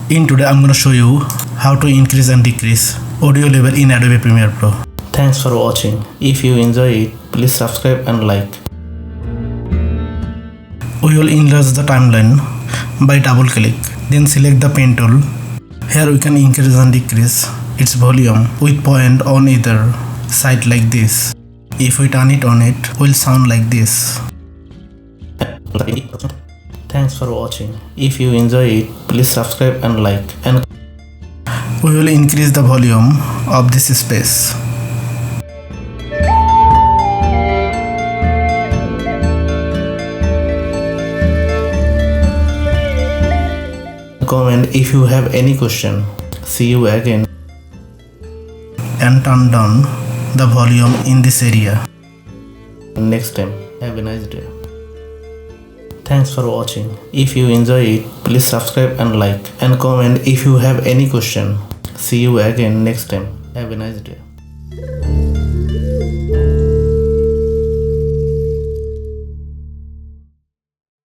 In today I'm going to show you how to increase and decrease audio level in Adobe Premiere Pro. Thanks for watching. If you enjoy it, please subscribe and like. We will enlarge the timeline by double click. Then select the pen tool. Here we can increase and decrease its volume with point on either side like this. If we turn it on, it will sound like this. Thanks for watching. If you enjoy it, please subscribe and like. And we will increase the volume of this space. Comment if you have any question. See you again. And turn down the volume in this area. Next time. Have a nice day. Thanks for watching. If you enjoy it, please subscribe and like. And comment if you have any question. See you again next time. Have a nice day.